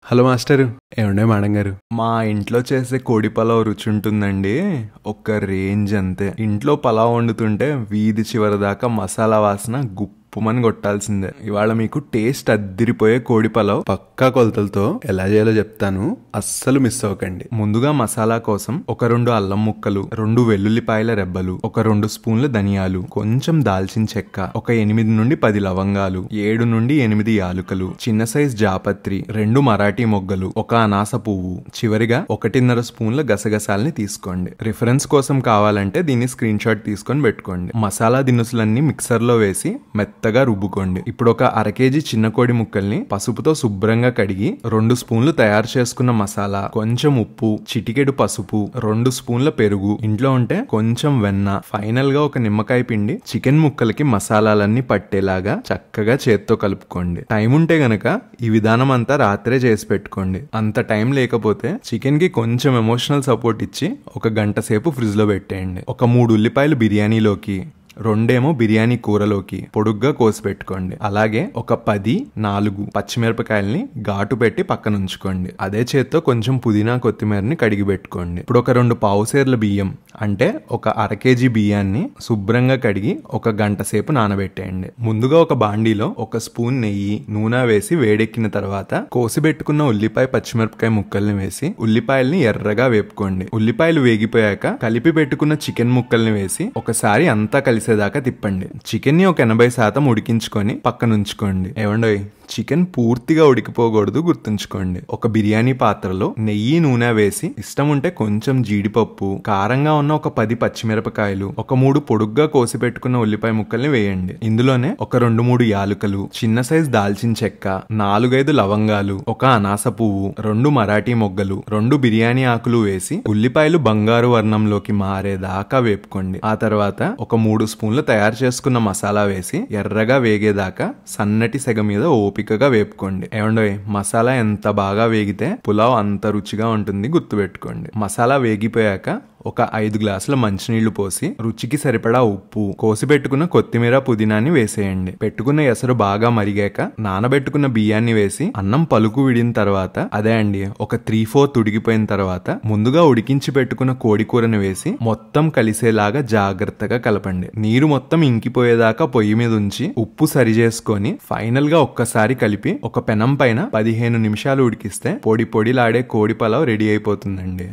Hello master. ఏమండే madam గారు, మా ఇంట్లో చేసే కోడి పలావ్ రుచి ఉంటుందండి ఒక రేంజ్ అంతే. ఇంట్లో పలావ్ వండుతుంటే వీధి చివరి దాకా మసాలా వాసన గుప్పుమని కొట్టాల్సిందే. ఇవాళ మీకు టేస్ట్ అద్దిరిపోయే కోడి పలావ్ పక్కా కొలతలతో ఎలా చేయాలో చెప్తాను, అస్సలు మిస్ అవ్వకండి. ముందుగా మసాలా కోసం ఒక 2 అల్లం ముక్కలు, 2 వెల్లుల్లిపాయల రెబ్బలు, ఒక 2 స్పూన్ల ధనియాలు, కొంచెం దాల్చిన చెక్క, ఒక 8 నుండి 10 లవంగాలు, 7 నుండి 8 యాలుకలు, చిన్న సైజ్ జాపత్రి, 2 మరాఠీ మొగ్గలు, ఒక అనాస పువ్వు, చివరిగా 1.5 స్పూన్ల గసగసాలని తీసుకోండి. రిఫరెన్స్ కోసం కావాలంటే దీన్ని స్క్రీన్ షాట్ తీసుకొని పెట్టుకోండి. మసాలా దినుసులన్నీ మిక్సర్ లో వేసి మెత్తగా రుబ్బుకోండి. ఇప్పుడు ఒక 1/2 కేజీ చిన్న కోడి ముక్కల్ని పసుపుతో శుభ్రంగా కడిగి 2 స్పూన్లు తయారు చేసుకున్న మసాలా, కొంచెం ఉప్పు, చిటికెడు పసుపు, 2 స్పూన్ల పెరుగు, ఇంట్లో ఉంటే కొంచెం వెన్న, ఫైనల్ గా ఒక నిమ్మకాయ పిండి చికెన్ ముక్కలకి మసాలాలన్నీ పట్టేలాగా చక్కగా చేత్తో కలుపుకోండి. టైం ఉంటే గనక ఈ విధానం అంతా రాత్రే చేసి పెట్టుకోండి. అంత టైం లేకపోతే చికెన్ కి కొంచెం ఎమోషనల్ సపోర్ట్ ఇచ్చి ఒక గంట సేపు ఫ్రిడ్జ్ లో పెట్టేయండి. ఒక 3 ఉల్లిపాయలు బిర్యానీలోకి, 2 బిర్యానీ కూరలోకి పొడుగ్గా కోసి పెట్టుకోండి. అలాగే ఒక 4 పచ్చిమిరపకాయల్ని ఘాటు పెట్టి పక్కన ఉంచుకోండి. అదే చేత్తో కొంచెం పుదీనా కొత్తిమీరని కడిగి పెట్టుకోండి. ఇప్పుడు ఒక 2 పావుసేర్ల బియ్యం, అంటే ఒక 1/2 కేజీ బియ్యాన్ని శుభ్రంగా కడిగి ఒక గంట సేపు నానబెట్టేయండి. ముందుగా ఒక బాండీలో 1 స్పూన్ నెయ్యి, నూనె వేసి వేడెక్కిన తర్వాత కోసి పెట్టుకున్న ఉల్లిపాయ పచ్చిమిరపకాయ ముక్కల్ని వేసి ఉల్లిపాయల్ని ఎర్రగా వేపుకోండి. ఉల్లిపాయలు వేగిపోయాక కలిపి పెట్టుకున్న చికెన్ ముక్కల్ని వేసి ఒకసారి అంతా కలిసేదాకా తిప్పండి. చికెన్ ని ఒక 80% ఉడికించుకొని పక్కనుంచుకోండి. ఏమండోయ్, చికెన్ పూర్తిగా ఉడికిపోకూడదు, గుర్తుంచుకోండి. ఒక బిర్యానీ పాత్రలో నెయ్యి, నూనె వేసి ఇష్టం ఉంటే కొంచెం జీడిపప్పు, కారంగా ఉన్న ఒక 10 పచ్చిమిరపకాయలు, ఒక 3 పొడుగ్గా కోసి పెట్టుకున్న ఉల్లిపాయ ముక్కల్ని వేయండి. ఇందులోనే ఒక 2-3 యాలుకలు, చిన్న సైజ్ దాల్చిన చెక్క, 4-5 లవంగాలు, ఒక అనాస పువ్వు, 2 మరాఠీ మొగ్గలు, 2 బిర్యానీ ఆకులు వేసి ఉల్లిపాయలు బంగారు వర్ణంలోకి మారేదాకా వేపుకోండి. ఆ తర్వాత ఒక 3 స్పూన్లు తయారు చేసుకున్న మసాలా వేసి ఎర్రగా వేగేదాకా సన్నటి సెగ మీద ఓపికగా వేపుకోండి. ఏమండోయ్, మసాలా ఎంత బాగా వేగితే పులావ్ అంత రుచిగా ఉంటుంది, గుర్తుపెట్టుకోండి. మసాలా వేగిపోయాక ఒక 5 గ్లాసుల మంచినీళ్లు పోసి రుచికి సరిపడా ఉప్పు, కోసి పెట్టుకున్న కొత్తిమీర, పుదీనాని వేసేయండి. పెట్టుకున్న ఎసరు బాగా మరిగాక నానబెట్టుకున్న బియ్యాన్ని వేసి అన్నం పలుకు విడిన తర్వాత, అదే అండి ఒక 3/4 ఉడికిపోయిన తర్వాత ముందుగా ఉడికించి పెట్టుకున్న కోడి కూరని వేసి మొత్తం కలిసేలాగా జాగ్రత్తగా కలపండి. నీరు మొత్తం ఇంకిపోయేదాకా పొయ్యి మీద ఉంచి ఉప్పు సరి చేసుకొని ఫైనల్ గా ఒక్కసారి కలిపి ఒక పెనం పైన 15 నిమిషాలు ఉడికిస్తే పొడి పొడిలాడే కోడి పలావ్ రెడీ అయిపోతుందండి.